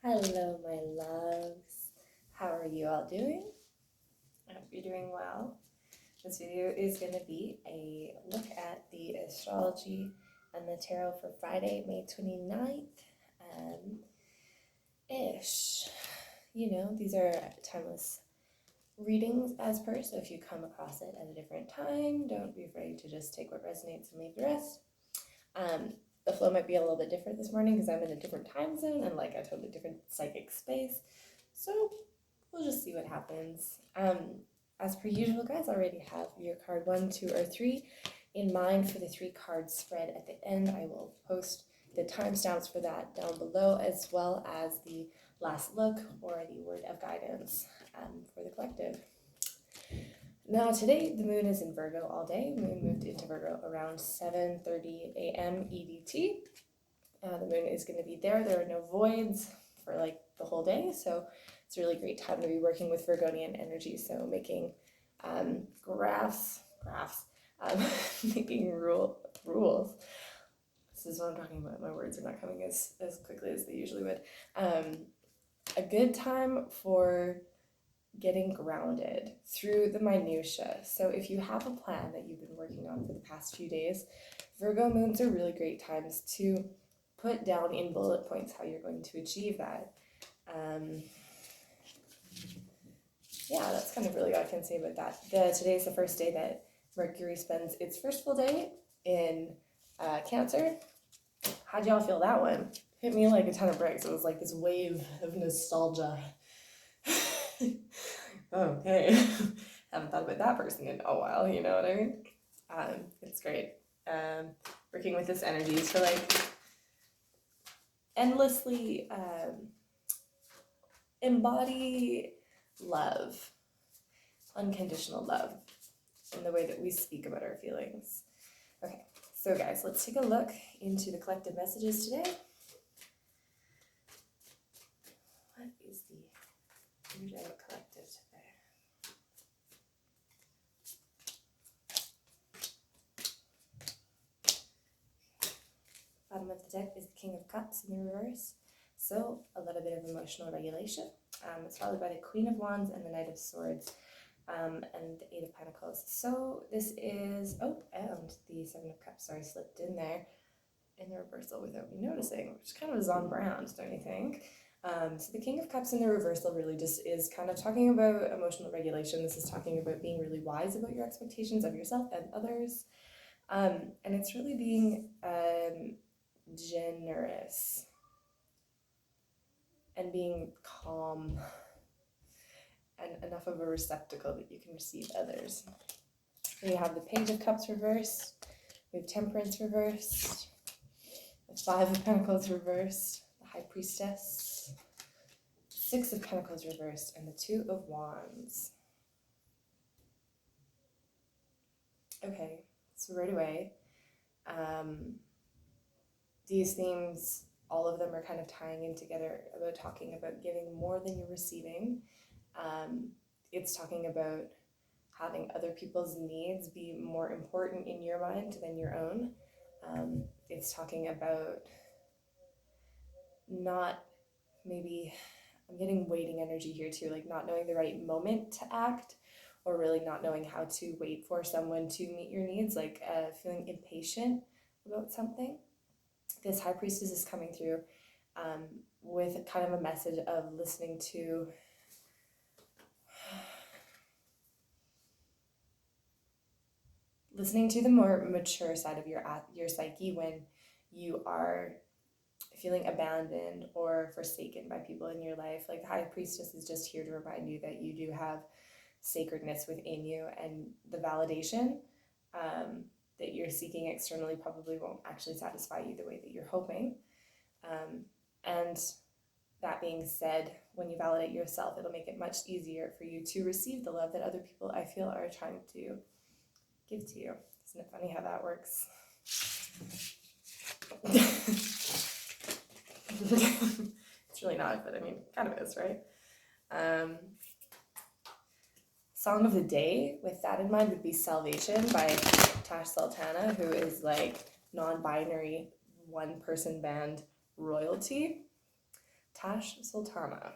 Hello, my loves. How are you all doing? I hope you're doing well. This video is going to be a look at the astrology and the tarot for Friday, May 29th, ish. These are timeless readings as per, so if you come across it at a different time, don't be afraid to just take what resonates and leave the rest. The flow might be a little bit different this morning because I'm in a different time zone and like a totally different psychic space. So we'll just see what happens. As per usual, guys, I already have your card 1, 2, or 3 in mind for the 3-card spread at the end. I will post the timestamps for that down below, as well as the last look or the word of guidance for the collective. Now today the moon is in Virgo all day. The moon moved into Virgo around 7:30 a.m. EDT. The moon is going to be there. There are no voids for like the whole day, so it's a really great time to be working with Virgonian energy. So making graphs, making rules. This is what I'm talking about. My words are not coming as quickly as they usually would. A good time for getting grounded through the minutiae. So if you have a plan that you've been working on for the past few days, Virgo moons are really great times to put down in bullet points how you're going to achieve that. That's kind of really all I can say about that. Today is the first day that Mercury spends its first full day in Cancer. How'd y'all feel that one? Hit me like a ton of bricks. It was like this wave of nostalgia. Okay. Haven't thought about that person in a while, you know what I mean? It's great. Working with this energy to like endlessly embody love, unconditional love, in the way that we speak about our feelings. Okay, so guys, let's take a look into the collective messages today. What is the energetic collective today? Bottom of the deck is the King of Cups in the reverse, so a little bit of emotional regulation. It's followed by the Queen of Wands and the Knight of Swords, and the Eight of Pentacles. So this is, and the Seven of Cups, slipped in there in the reversal without me noticing, which kind of is on brand, don't you think? So the King of Cups in the reversal really just is kind of talking about emotional regulation. This is talking about being really wise about your expectations of yourself and others. And it's really being generous and being calm and enough of a receptacle that you can receive others. We have the Page of Cups reversed, we have Temperance reversed, the Five of Pentacles reversed, the High Priestess, Six of Pentacles reversed, and the Two of Wands. Okay, so right away, these themes, all of them are kind of tying in together about talking about giving more than you're receiving. It's talking about having other people's needs be more important in your mind than your own. It's talking about not, maybe, I'm getting waiting energy here too, like not knowing the right moment to act, or really not knowing how to wait for someone to meet your needs, like feeling impatient about something. This High Priestess is coming through with kind of a message of listening to the more mature side of your psyche when you are feeling abandoned or forsaken by people in your life. Like the High Priestess is just here to remind you that you do have sacredness within you, and the validation that you're seeking externally probably won't actually satisfy you the way that you're hoping. And that being said, when you validate yourself, it'll make it much easier for you to receive the love that other people, I feel, are trying to give to you. Isn't it funny how that works? It's really not, but I mean, kind of is, right? Song of the day, with that in mind, would be Salvation by Tash Sultana, who is like non-binary one-person band royalty. Tash Sultana.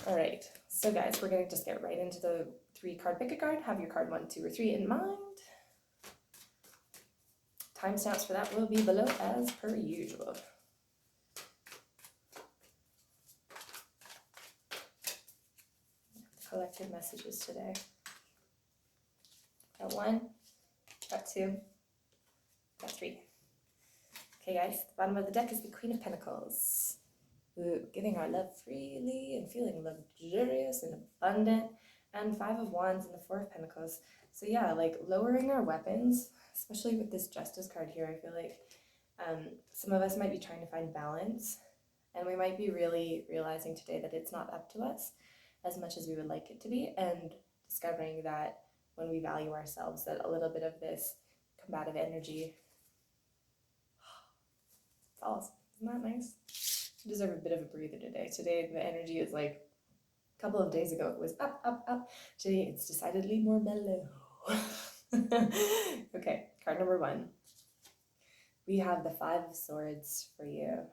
All right, so guys, we're gonna just get right into the 3-card pick a card. Have your card 1, 2, or 3 in mind. Timestamps for that will be below as per usual. Collective messages today. Got 1, got 2, got 3. Okay guys, the bottom of the deck is the Queen of Pentacles. Ooh, giving our love freely and feeling luxurious and abundant. And 5 of Wands and the 4 of Pentacles. So yeah, like lowering our weapons, especially with this Justice card here, I feel like some of us might be trying to find balance, and we might be really realizing today that it's not up to us as much as we would like it to be, and discovering that when we value ourselves, that a little bit of this combative energy falls. Isn't that nice? You deserve a bit of a breather today. Today the energy is like, a couple of days ago it was up, up, up. Today it's decidedly more mellow. Okay, card number 1. We have the 5 of Swords for you.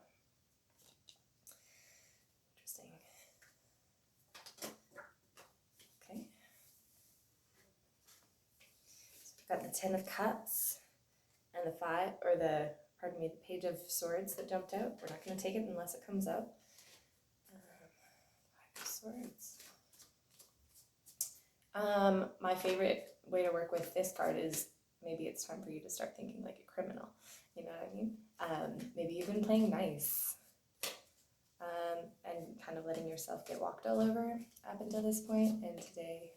Interesting. Okay. So we've got the 10 of Cups and the Page of Swords that jumped out. We're not going to take it unless it comes up. 5 of Swords. My favorite way to work with this card is maybe it's time for you to start thinking like a criminal. You know what I mean? Maybe you've been playing nice and kind of letting yourself get walked all over up until this point, and today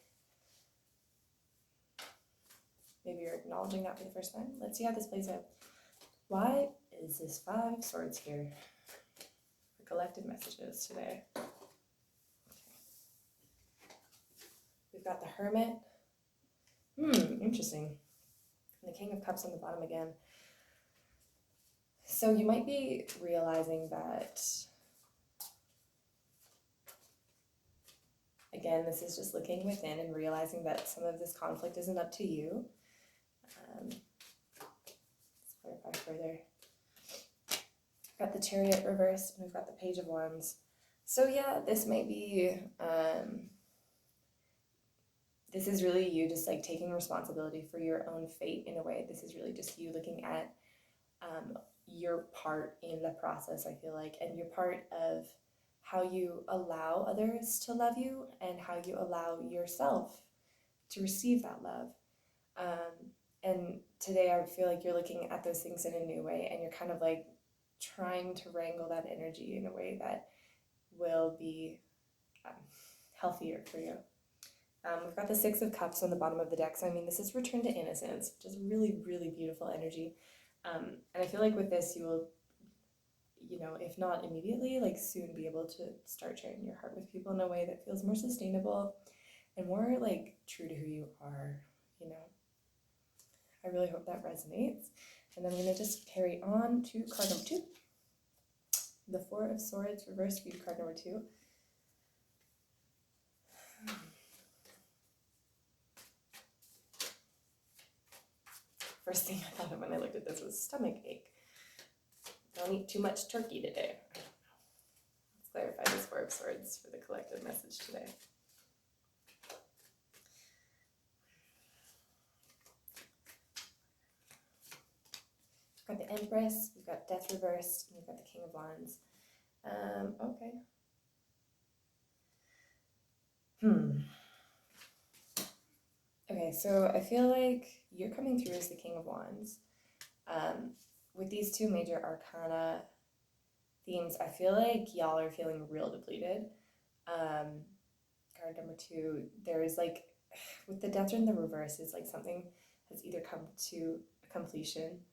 maybe you're acknowledging that for the first time. Let's see how this plays out. Why is this 5 of Swords here for collective messages today? Okay. We've got the Hermit. Interesting. And the King of Cups on the bottom again. So you might be realizing that, again, this is just looking within and realizing that some of this conflict isn't up to you. Let's clarify further. We've got the Chariot reversed, and we've got the Page of Wands. So yeah, this may be, this is really you just like taking responsibility for your own fate in a way. This is really just you looking at your part in the process, I feel like, and your part of how you allow others to love you and how you allow yourself to receive that love. And today I feel like you're looking at those things in a new way, and you're kind of like trying to wrangle that energy in a way that will be healthier for you. We've got the 6 of Cups on the bottom of the deck. So, I mean, this is return to innocence, which is really, really beautiful energy. And I feel like with this, you will, you know, if not immediately, like soon be able to start sharing your heart with people in a way that feels more sustainable and more like true to who you are, you know. I really hope that resonates. And then I'm going to just carry on to card number 2. The 4 of Swords reversed for you, card number 2. First thing I thought of when I looked at this was stomach ache. Don't eat too much turkey today. Let's clarify this 4 of Swords for the collective message today. We've got the Empress, we've got Death reversed, and we've got the King of Wands. Okay. Okay, so I feel like you're coming through as the King of Wands. With these 2 major arcana themes, I feel like y'all are feeling real depleted. Card number 2, there's like, with the Death in the reverse, it's like something has either come to a completion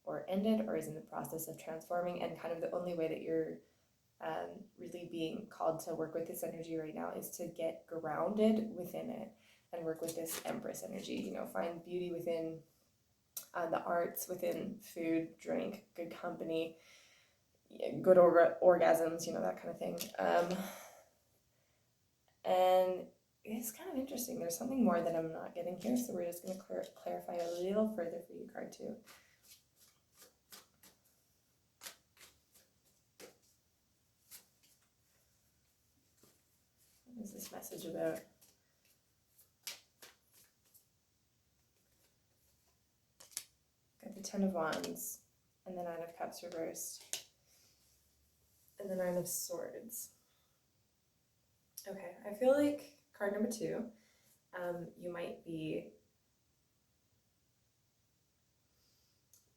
or ended or is in the process of transforming, and kind of the only way that you're really being called to work with this energy right now is to get grounded within it and work with this Empress energy, you know, find beauty within the arts, within food, drink, good company, good orgasms, you know, that kind of thing. And it's kind of interesting. There's something more that I'm not getting here, so we're just going to clarify a little further for you, card 2. this message about? Got the Ten of Wands and the Nine of Cups reversed and the Nine of Swords. Okay, I feel like card number 2, you might be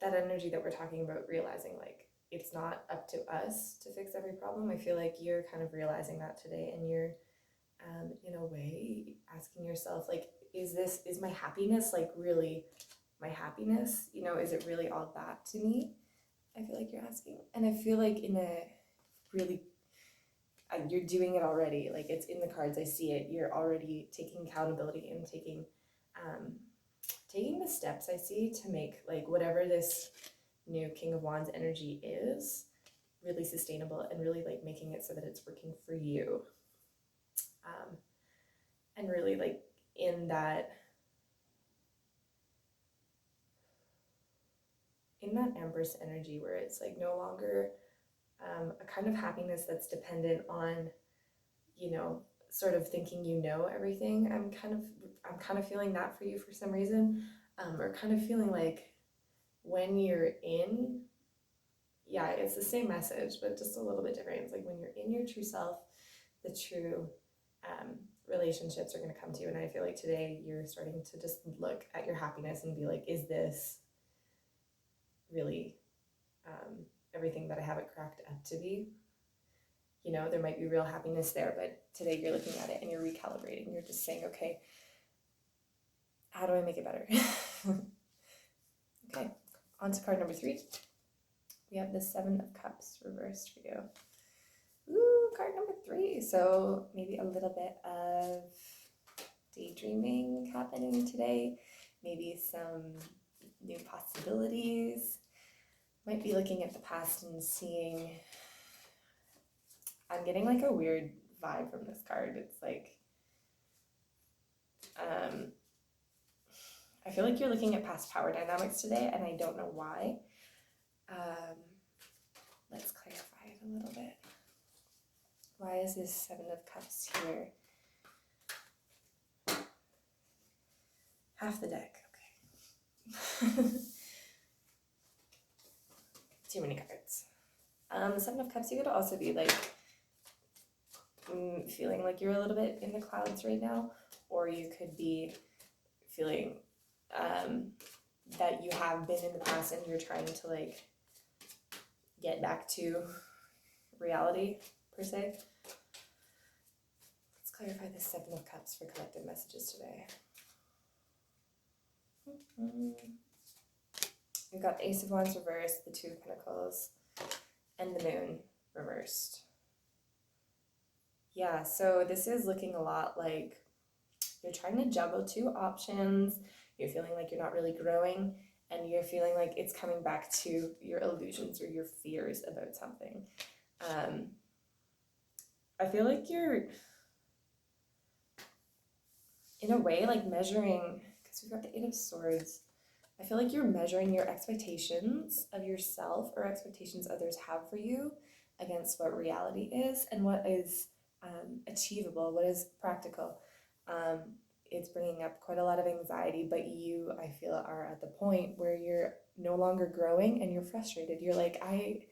that energy that we're talking about, realizing like it's not up to us to fix every problem. I feel like you're kind of realizing that today, and you're in a way asking yourself, like, is my happiness like really my happiness? You know, is it really all that to me? I feel like you're asking. And I feel like in a really, you're doing it already. Like, it's in the cards, I see it. You're already taking accountability and taking the steps I see to make like whatever this new King of Wands energy is really sustainable, and really like making it so that it's working for you. And really like in that Empress energy where it's like no longer a kind of happiness that's dependent on, you know, sort of thinking you know everything. I'm kind of feeling that for you for some reason, or kind of feeling like when you're in, yeah, it's the same message but just a little bit different. It's like when you're in your true self, the true relationships are going to come to you. And I feel like today you're starting to just look at your happiness and be like, is this really everything that I have it cracked up to be? You know, there might be real happiness there, but today you're looking at it and you're recalibrating. You're just saying, okay, how do I make it better? Okay, on to card number 3. We have the Seven of Cups reversed for you. Ooh, card number 3. So maybe a little bit of daydreaming happening today. Maybe some new possibilities. Might be looking at the past and seeing, I'm getting like a weird vibe from this card. It's like, I feel like you're looking at past power dynamics today, and I don't know why. Let's clarify it a little bit. Why is this Seven of Cups here? Half the deck, okay. Too many cards. The Seven of Cups, you could also be like feeling like you're a little bit in the clouds right now, or you could be feeling that you have been in the past and you're trying to like get back to reality per se. Let's clarify the Seven of Cups for collective messages today. We've got the Ace of Wands reversed, the Two of Pentacles, and the Moon reversed. Yeah, so this is looking a lot like you're trying to juggle 2 options. You're feeling like you're not really growing, and you're feeling like it's coming back to your illusions or your fears about something. I feel like you're, in a way, like measuring, because we've got the Eight of Swords. I feel like you're measuring your expectations of yourself or expectations others have for you against what reality is and what is achievable, what is practical. It's bringing up quite a lot of anxiety, but you, I feel, are at the point where you're no longer growing and you're frustrated. You're like, I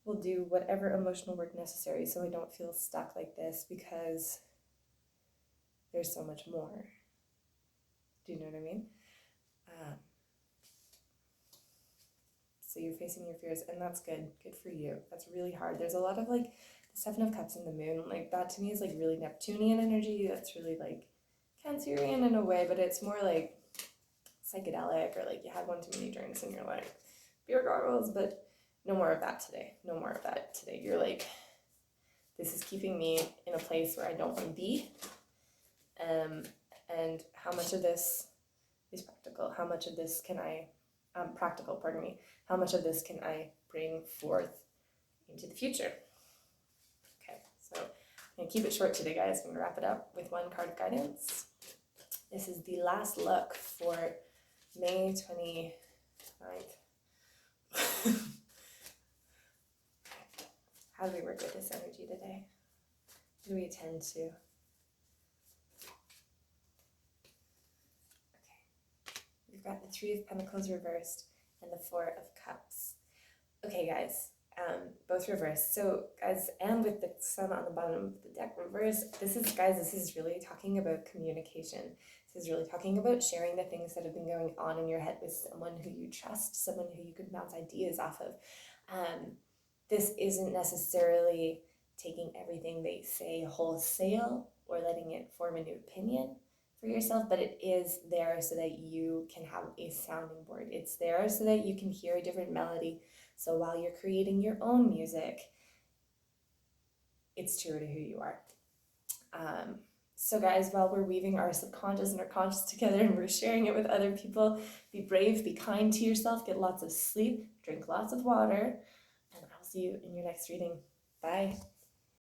will do whatever emotional work necessary so I don't feel stuck like this, because there's so much more. Do you know what I mean? So you're facing your fears, and that's good. Good for you. That's really hard. There's a lot of like the Seven of Cups and the Moon. Like that to me is like really Neptunian energy. That's really like Cancerian in a way, but it's more like psychedelic, or like you had one too many drinks and you're like beer goggles, but no more of that today. No more of that today. You're like, this is keeping me in a place where I don't want to be. And how much of this is practical? How much of this can I, how much of this can I bring forth into the future? Okay, so I'm going to keep it short today, guys. I'm going to wrap it up with one card of guidance. This is the last look for May 29th. How do we work with this energy today? What do we attend to? got the Three of Pentacles reversed and the Four of Cups. Okay, guys, both reversed. So, guys, and with the Sun on the bottom of the deck reversed, this is really talking about communication. This is really talking about sharing the things that have been going on in your head with someone who you trust, someone who you can bounce ideas off of. This isn't necessarily taking everything they say wholesale or letting it form a new opinion for yourself, but it is there so that you can have a sounding board. It's there so that you can hear a different melody. So while you're creating your own music, it's true to who you are. So guys, while we're weaving our subconscious and our conscious together and we're sharing it with other people, be brave, be kind to yourself, get lots of sleep, drink lots of water, and I'll see you in your next reading. Bye.